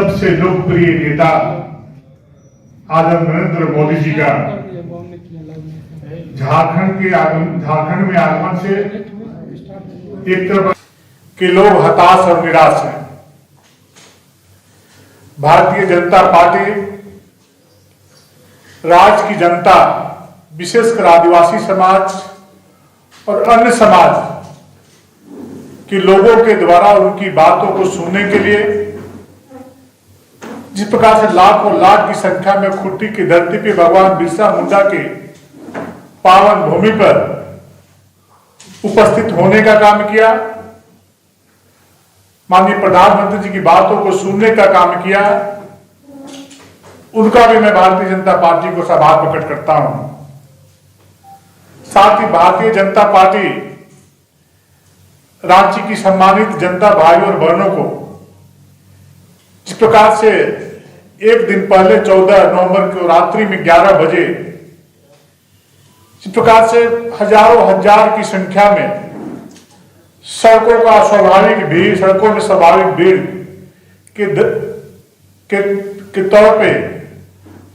सबसे लोकप्रिय नेता आदरणीय नरेंद्र मोदी जी का झारखंड में आगमन से एक तरफ के लोग हताश और निराश हैं। भारतीय जनता पार्टी राज्य की जनता, विशेषकर आदिवासी समाज और अन्य समाज के लोगों के द्वारा उनकी बातों को सुनने के लिए जिस प्रकार से लाखों लाख की संख्या में खुट्टी की धरती पे भगवान बिरसा मुंडा के पावन भूमि पर उपस्थित होने का काम किया, माननीय प्रधानमंत्री जी की बातों को सुनने का काम किया, उनका भी मैं भारतीय जनता पार्टी को आभार प्रकट करता हूं। साथ ही भारतीय जनता पार्टी राज्य की सम्मानित जनता भाइयों और बहनों को जिस प्रकार से एक दिन पहले 14 नवंबर को रात्रि में 11 बजे जिस प्रकार से हजारों हजार की संख्या में सड़कों का स्वाभाविक भीड़, सड़कों में स्वाभाविक भीड़ के तौर पे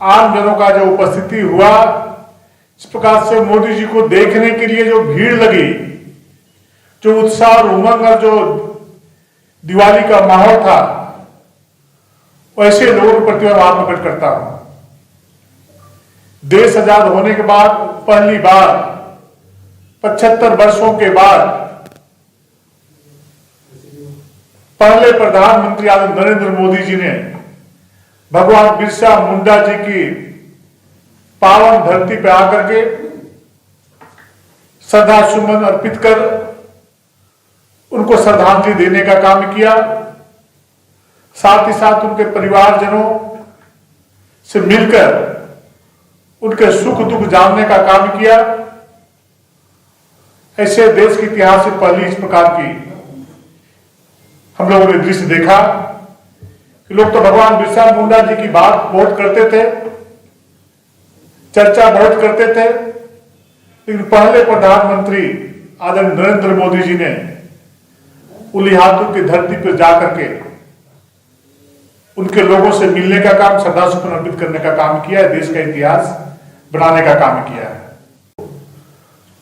आम जनों का जो उपस्थिति हुआ, इस प्रकार से मोदी जी को देखने के लिए जो भीड़ लगी, जो उत्साह और उमंग और जो दिवाली का माहौल था, ऐसे लोगों के प्रति मैं आभार प्रकट करता हूं। देश आजाद होने के बाद पहली बार 75 वर्षों के बाद पहले प्रधानमंत्री आदरणीय नरेंद्र मोदी जी ने भगवान बिरसा मुंडा जी की पावन धरती पर आकर के श्रद्धा सुमन अर्पित कर उनको श्रद्धांजलि देने का काम किया। साथ ही साथ उनके परिवारजनों से मिलकर उनके सुख दुख जानने का काम किया। ऐसे देश के इतिहास से पहली इस प्रकार की हम लोगों ने दृश्य देखा कि लोग तो भगवान बिरसा मुंडा जी की बात बहुत करते थे, चर्चा बहुत करते थे, लेकिन पहले प्रधानमंत्री आदरणीय नरेंद्र मोदी जी ने उलिहातू की धरती पर जाकर के उनके लोगों से मिलने का काम, श्रद्धासुमन अर्पित करने का काम किया है, देश का इतिहास बनाने का काम किया है।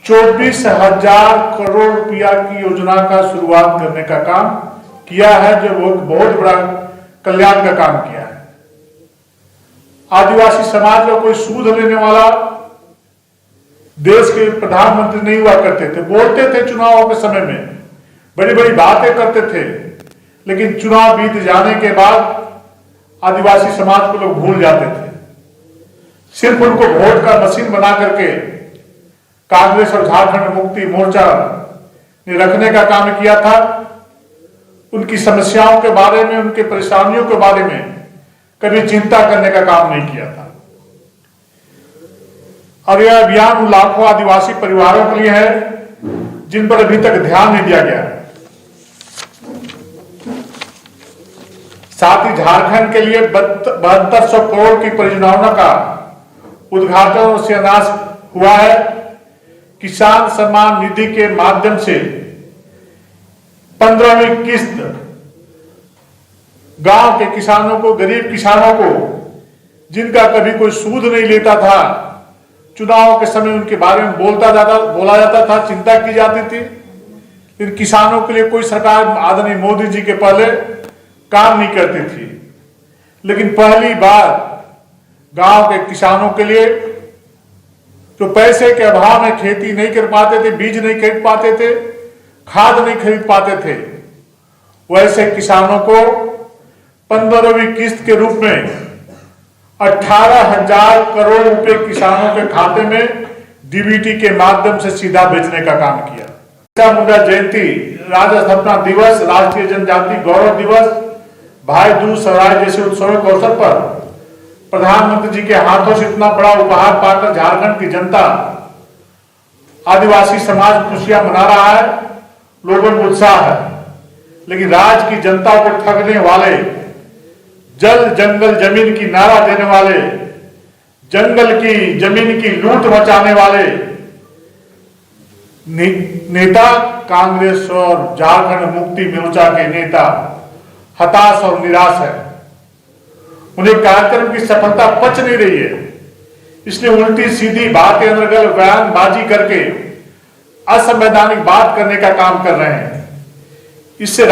24,000 करोड़ रुपया की योजना का शुरुआत करने का काम किया है, जो बहुत बड़ा कल्याण का काम किया है। आदिवासी समाज का कोई सूद लेने वाला देश के प्रधानमंत्री नहीं हुआ करते थे। बोलते थे चुनावों के समय में, बड़ी बड़ी बातें करते थे, लेकिन चुनाव बीत जाने के बाद आदिवासी समाज को लोग भूल जाते थे। सिर्फ उनको वोट का मशीन बना करके कांग्रेस और झारखंड मुक्ति मोर्चा ने रखने का काम किया था। उनकी समस्याओं के बारे में, उनके परेशानियों के बारे में कभी चिंता करने का काम नहीं किया था। और यह अभियान उन लाखों आदिवासी परिवारों के लिए है जिन पर अभी तक ध्यान नहीं दिया गया। साथ ही झारखंड के लिए 7200 करोड़ की परियोजनाओं का उद्घाटन और शिलान्यास हुआ है। किसान सम्मान निधि के माध्यम से 15वीं किस्त गांव के किसानों को, गरीब किसानों को, जिनका कभी कोई सूद नहीं लेता था, चुनाव के समय उनके बारे में बोला जाता था, चिंता की जाती थी, लेकिन किसानों के लिए कोई सरकार आदरणीय मोदी जी के पहले काम नहीं करती थी। लेकिन पहली बार गांव के किसानों के लिए जो पैसे के अभाव में खेती नहीं कर पाते थे, बीज नहीं खरीद पाते थे, खाद नहीं खरीद पाते थे, वैसे किसानों को 15वीं किस्त के रूप में 18,000 करोड़ रुपए किसानों के खाते में डीबीटी के माध्यम से सीधा भेजने का काम किया। बिरसा मुंडा जयंती, राज्य स्थापना दिवस, राष्ट्रीय जनजाति गौरव दिवस, भाई दूज, स्वराज जैसे उत्सवों के अवसर पर प्रधानमंत्री जी के हाथों से इतना बड़ा उपहार पाकर झारखंड की जनता, आदिवासी समाज खुशियां मना रहा है, लोगों में उत्साह है। लेकिन राज्य की जनता को ठगने वाले, जल जंगल जमीन की नारा देने वाले, जंगल की जमीन की लूट मचाने वाले नेता, कांग्रेस और झारखंड मुक्ति मोर्चा के नेता हताश और निराश है। उन्हें कार्यक्रम की सफलता पच नहीं रही है, इसलिए उल्टी सीधी बातें, अनर्गल बयानबाजी करके असंवैधानिक बात करने का काम कर रहे हैं। इससे